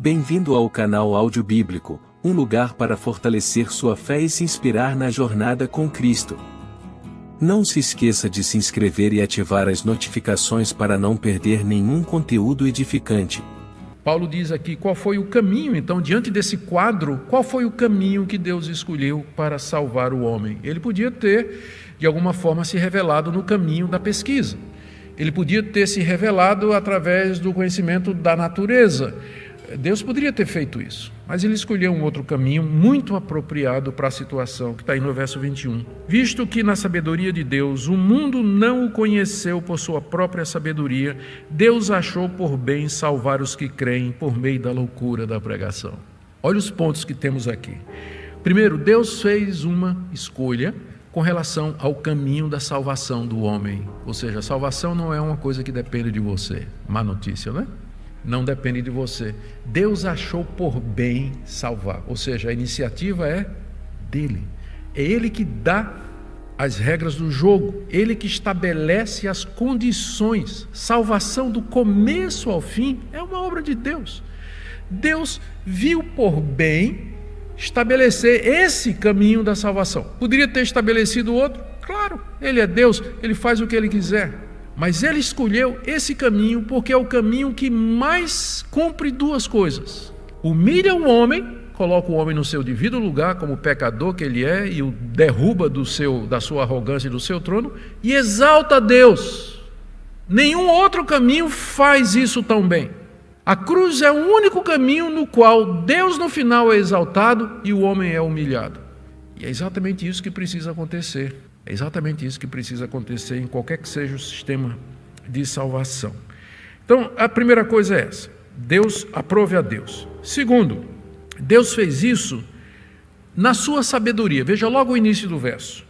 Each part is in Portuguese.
Bem-vindo ao canal Áudio Bíblico, um lugar para fortalecer sua fé e se inspirar na jornada com Cristo. Não se esqueça de se inscrever e ativar as notificações para não perder nenhum conteúdo edificante. Paulo diz aqui qual foi o caminho, então, diante desse quadro, qual foi o caminho que Deus escolheu para salvar o homem? Ele podia ter, de alguma forma, se revelado no caminho da pesquisa. Ele podia ter se revelado através do conhecimento da natureza. Deus poderia ter feito isso, mas ele escolheu um outro caminho muito apropriado para a situação, que está aí no verso 21. Visto que na sabedoria de Deus o mundo não o conheceu por sua própria sabedoria, Deus achou por bem salvar os que creem por meio da loucura da pregação. Olha os pontos que temos aqui. Primeiro, Deus fez uma escolha com relação ao caminho da salvação do homem. Ou seja, a salvação não é uma coisa que depende de você. Má notícia, né? Não depende de você. Deus achou por bem salvar. Ou seja, a iniciativa é dele. É ele que dá as regras do jogo. Ele que estabelece as condições. Salvação do começo ao fim é uma obra de Deus. Deus viu por bem estabelecer esse caminho da salvação. Poderia ter estabelecido outro? Claro, ele é Deus, ele faz o que ele quiser. Mas ele escolheu esse caminho porque é o caminho que mais cumpre duas coisas. Humilha o homem, coloca o homem no seu devido lugar como pecador que ele é e o derruba da sua arrogância e do seu trono, e exalta a Deus. Nenhum outro caminho faz isso tão bem. A cruz é o único caminho no qual Deus no final é exaltado e o homem é humilhado. E é exatamente isso que precisa acontecer. É exatamente isso que precisa acontecer em qualquer que seja o sistema de salvação. Então, a primeira coisa é essa. Deus aprove a Deus. Segundo, Deus fez isso na sua sabedoria. Veja logo o início do verso.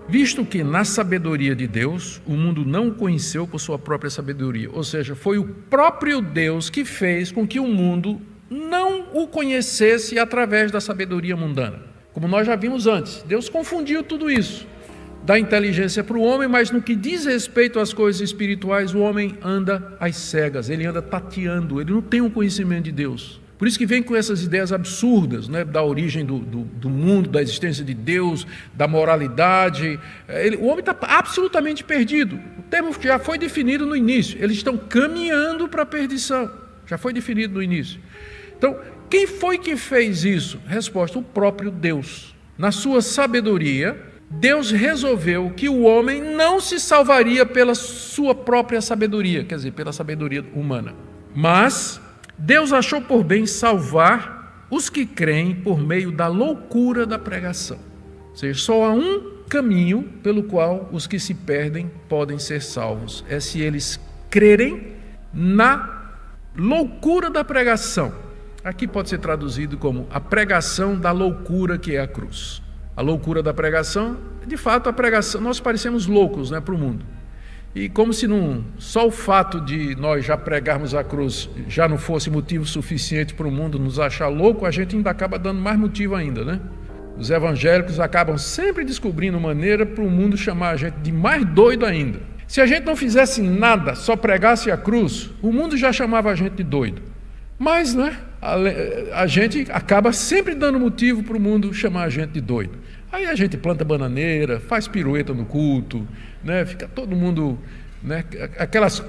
Visto que na sabedoria de Deus, o mundo não o conheceu por sua própria sabedoria. Ou seja, foi o próprio Deus que fez com que o mundo não o conhecesse através da sabedoria mundana. Como nós já vimos antes, Deus confundiu tudo isso. Dá inteligência para o homem, mas no que diz respeito às coisas espirituais, o homem anda às cegas, ele anda tateando, ele não tem um conhecimento de Deus. Por isso que vem com essas ideias absurdas, né, da origem do mundo, da existência de Deus, da moralidade. O homem está absolutamente perdido. O termo já foi definido no início, eles estão caminhando para a perdição, já foi definido no início. Então, quem foi que fez isso? Resposta, o próprio Deus. Na sua sabedoria, Deus resolveu que o homem não se salvaria pela sua própria sabedoria, quer dizer, pela sabedoria humana. Mas Deus achou por bem salvar os que creem por meio da loucura da pregação. Ou seja, só há um caminho pelo qual os que se perdem podem ser salvos. É se eles crerem na loucura da pregação. Aqui pode ser traduzido como a pregação da loucura que é a cruz. A loucura da pregação, de fato, a pregação, nós parecemos loucos, né, para o mundo. E como se só o fato de nós já pregarmos a cruz já não fosse motivo suficiente para o mundo nos achar louco, a gente ainda acaba dando mais motivo ainda, né? Os evangélicos acabam sempre descobrindo maneira para o mundo chamar a gente de mais doido ainda. Se a gente não fizesse nada, só pregasse a cruz, o mundo já chamava a gente de doido. Mas, né, a gente acaba sempre dando motivo para o mundo chamar a gente de doido. Aí a gente planta bananeira, faz pirueta no culto, né, fica todo mundo, né,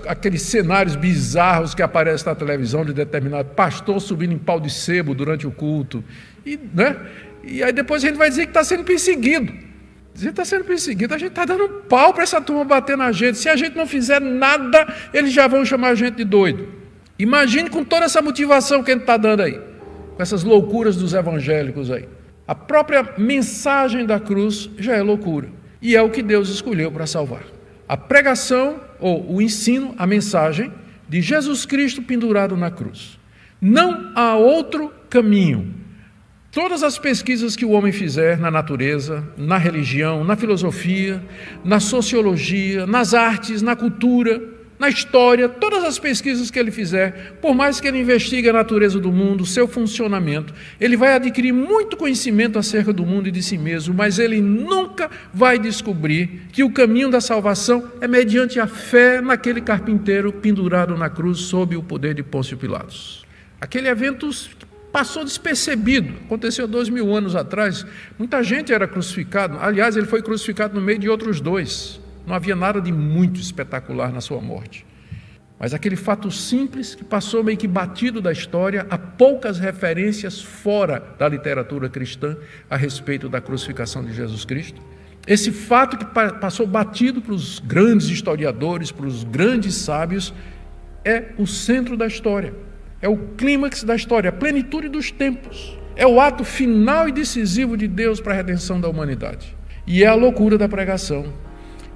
aqueles cenários bizarros que aparecem na televisão de determinado pastor subindo em pau de sebo durante o culto. E aí depois a gente vai dizer que está sendo perseguido. A gente está sendo perseguido, a gente está dando pau para essa turma bater na gente. Se a gente não fizer nada, eles já vão chamar a gente de doido. Imagine com toda essa motivação que a gente está dando aí, com essas loucuras dos evangélicos aí. A própria mensagem da cruz já é loucura, e é o que Deus escolheu para salvar. A pregação, ou o ensino, a mensagem de Jesus Cristo pendurado na cruz. Não há outro caminho. Todas as pesquisas que o homem fizer na natureza, na religião, na filosofia, na sociologia, nas artes, na cultura, na história, todas as pesquisas que ele fizer, por mais que ele investigue a natureza do mundo, o seu funcionamento, ele vai adquirir muito conhecimento acerca do mundo e de si mesmo, mas ele nunca vai descobrir que o caminho da salvação é mediante a fé naquele carpinteiro pendurado na cruz sob o poder de Pôncio Pilatos. Aquele evento passou despercebido, aconteceu 2000 anos atrás, muita gente era crucificada, aliás, ele foi crucificado no meio de outros dois, não havia nada de muito espetacular na sua morte. Mas aquele fato simples que passou meio que batido da história, há poucas referências fora da literatura cristã a respeito da crucificação de Jesus Cristo. Esse fato que passou batido para os grandes historiadores, para os grandes sábios, é o centro da história, é o clímax da história, a plenitude dos tempos, é o ato final e decisivo de Deus para a redenção da humanidade. E é a loucura da pregação,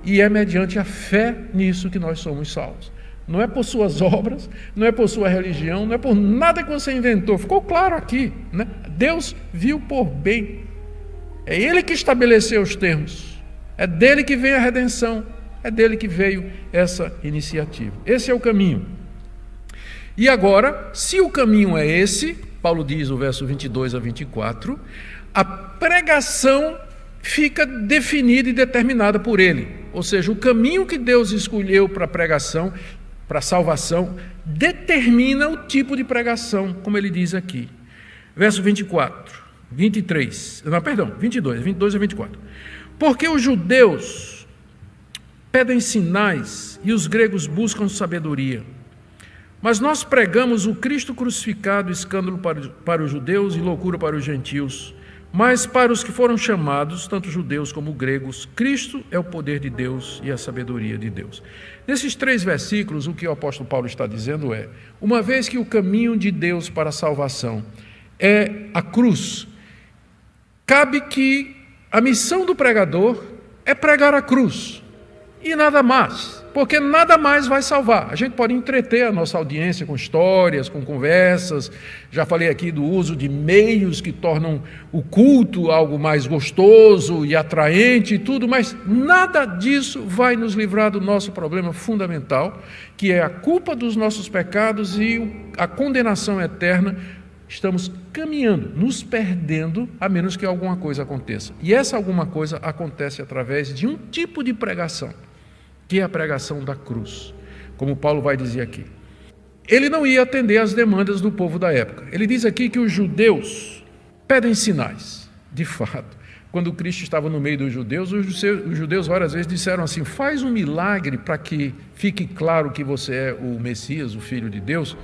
e é mediante a fé nisso que nós somos salvos. Não é por suas obras, não é por sua religião, não é por nada que você inventou. Ficou claro aqui, né? Deus viu por bem. É Ele que estabeleceu os termos. É dele que vem a redenção. É dele que veio essa iniciativa. Esse é o caminho. E agora, se o caminho é esse, Paulo diz no verso 22 a 24, a pregação fica definida e determinada por ele. Ou seja, o caminho que Deus escolheu para a pregação, para a salvação, determina o tipo de pregação, como ele diz aqui. Verso 22 a 24. Porque os judeus pedem sinais e os gregos buscam sabedoria. Mas nós pregamos o Cristo crucificado, escândalo para os judeus e loucura para os gentios. Mas para os que foram chamados, tanto judeus como gregos, Cristo é o poder de Deus e a sabedoria de Deus. Nesses 3 versículos, o que o apóstolo Paulo está dizendo é: uma vez que o caminho de Deus para a salvação é a cruz, cabe que a missão do pregador é pregar a cruz e nada mais, porque nada mais vai salvar. A gente pode entreter a nossa audiência com histórias, com conversas. Já falei aqui do uso de meios que tornam o culto algo mais gostoso e atraente e tudo, mas nada disso vai nos livrar do nosso problema fundamental, que é a culpa dos nossos pecados e a condenação eterna. Estamos caminhando, nos perdendo, a menos que alguma coisa aconteça. E essa alguma coisa acontece através de um tipo de pregação, que é a pregação da cruz, como Paulo vai dizer aqui. Ele não ia atender às demandas do povo da época. Ele diz aqui que os judeus pedem sinais. De fato, quando Cristo estava no meio dos judeus, os judeus várias vezes disseram assim: faz um milagre para que fique claro que você é o Messias, o Filho de Deus.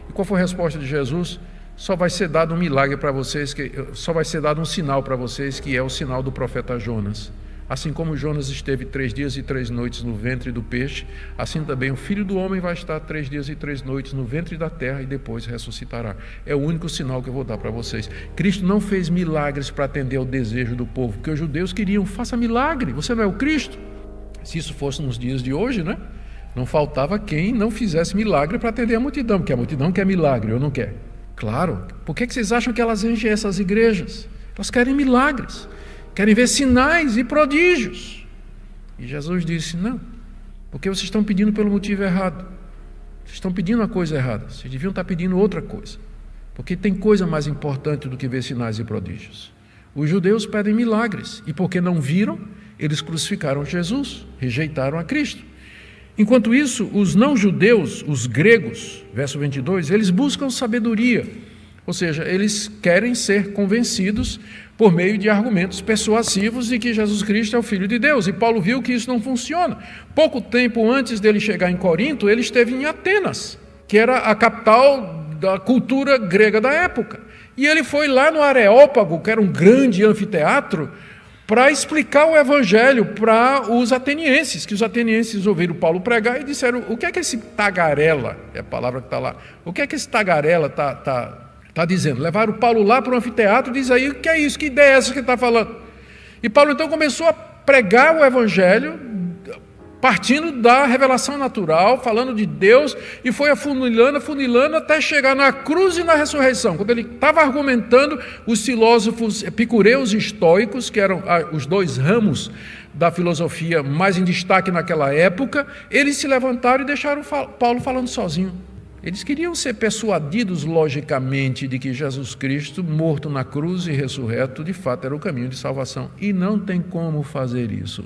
E qual foi a resposta de Jesus? Só vai ser dado um milagre para vocês, só vai ser dado um sinal para vocês, que é o sinal do profeta Jonas. Assim como Jonas esteve 3 dias e 3 noites no ventre do peixe, assim também o Filho do Homem vai estar 3 dias e 3 noites no ventre da terra e depois ressuscitará. É o único sinal que eu vou dar para vocês. Cristo não fez milagres para atender ao desejo do povo, porque os judeus queriam: faça milagre, você não é o Cristo. Se isso fosse nos dias de hoje, né? Não faltava quem não fizesse milagre para atender a multidão, porque a multidão quer milagre ou não quer. Claro, por que vocês acham que elas enchem essas igrejas? Elas querem milagres. Querem ver sinais e prodígios. E Jesus disse: não, porque vocês estão pedindo pelo motivo errado. Vocês estão pedindo a coisa errada. Vocês deviam estar pedindo outra coisa. Porque tem coisa mais importante do que ver sinais e prodígios. Os judeus pedem milagres. E porque não viram, eles crucificaram Jesus, rejeitaram a Cristo. Enquanto isso, os não-judeus, os gregos, verso 22, eles buscam sabedoria. Ou seja, eles querem ser convencidos por meio de argumentos persuasivos de que Jesus Cristo é o Filho de Deus. E Paulo viu que isso não funciona. Pouco tempo antes dele chegar em Corinto, ele esteve em Atenas, que era a capital da cultura grega da época. E ele foi lá no Areópago, que era um grande anfiteatro, para explicar o evangelho para os atenienses, que os atenienses ouviram Paulo pregar e disseram: o que é que esse tagarela, é a palavra que está lá, o que é que esse tagarela está dizendo? Levaram Paulo lá para o anfiteatro e diz aí: o que é isso, que ideia é essa que ele está falando? E Paulo então começou a pregar o evangelho, partindo da revelação natural, falando de Deus, e foi afunilando até chegar na cruz e na ressurreição. Quando ele estava argumentando, os filósofos epicureus e estoicos, que eram os 2 ramos da filosofia mais em destaque naquela época, eles se levantaram e deixaram Paulo falando sozinho. Eles queriam ser persuadidos logicamente de que Jesus Cristo, morto na cruz e ressurreto, de fato era o caminho de salvação. E não tem como fazer isso.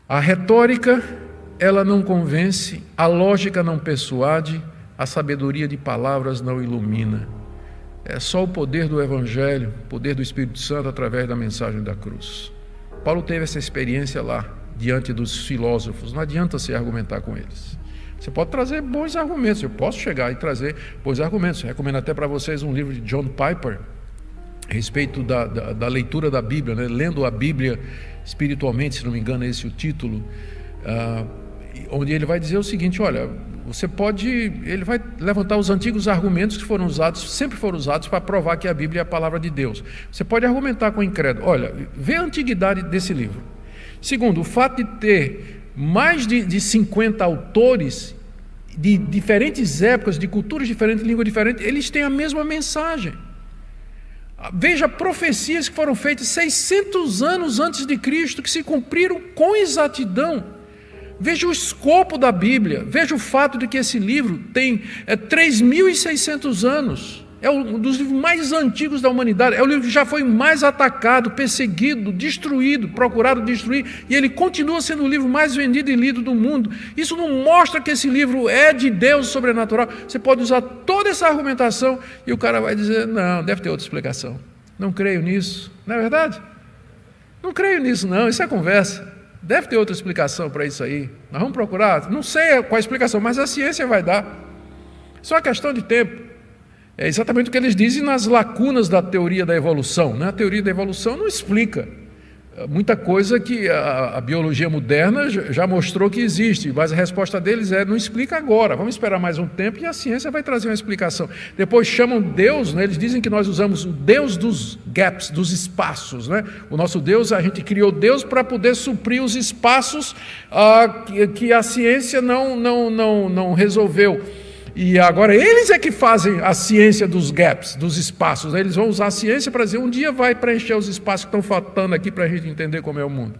A retórica, ela não convence, a lógica não persuade, a sabedoria de palavras não ilumina. É só o poder do Evangelho, o poder do Espírito Santo através da mensagem da cruz. Paulo teve essa experiência lá, diante dos filósofos. Não adianta se argumentar com eles. Você pode trazer bons argumentos, eu posso chegar e trazer bons argumentos. Eu recomendo até para vocês um livro de John Piper, a respeito da leitura da Bíblia, né? Lendo a Bíblia espiritualmente, se não me engano é esse o título, onde ele vai dizer o seguinte: olha, ele vai levantar os antigos argumentos que foram usados, sempre foram usados para provar que a Bíblia é a palavra de Deus. Você pode argumentar com o incrédulo: olha, vê a antiguidade desse livro. Segundo, o fato de ter mais de 50 autores de diferentes épocas, de culturas diferentes, de língua diferente, eles têm a mesma mensagem. Veja profecias que foram feitas 600 anos antes de Cristo, que se cumpriram com exatidão. Veja o escopo da Bíblia, veja o fato de que esse livro tem 3.600 anos, é um dos livros mais antigos da humanidade, é o livro que já foi mais atacado, perseguido, destruído, procurado destruir, e ele continua sendo o livro mais vendido e lido do mundo. Isso não mostra que esse livro é de Deus sobrenatural. Você pode usar toda essa argumentação e o cara vai dizer: não, deve ter outra explicação, não creio nisso. Não é verdade? Não creio nisso não, isso é conversa. Deve ter outra explicação para isso aí. Nós vamos procurar, não sei qual a explicação, mas a ciência vai dar. Só uma questão de tempo. É exatamente o que eles dizem nas lacunas da teoria da evolução, né? A teoria da evolução não explica muita coisa que a biologia moderna já mostrou que existe, mas a resposta deles é: não explica agora, vamos esperar mais um tempo e a ciência vai trazer uma explicação. Depois chamam Deus, né? Eles dizem que nós usamos o Deus dos gaps, dos espaços, né? O nosso Deus, a gente criou Deus para poder suprir os espaços que a ciência não resolveu. E agora eles é que fazem a ciência dos gaps, dos espaços. Eles vão usar a ciência para dizer: um dia vai preencher os espaços que estão faltando aqui para a gente entender como é o mundo.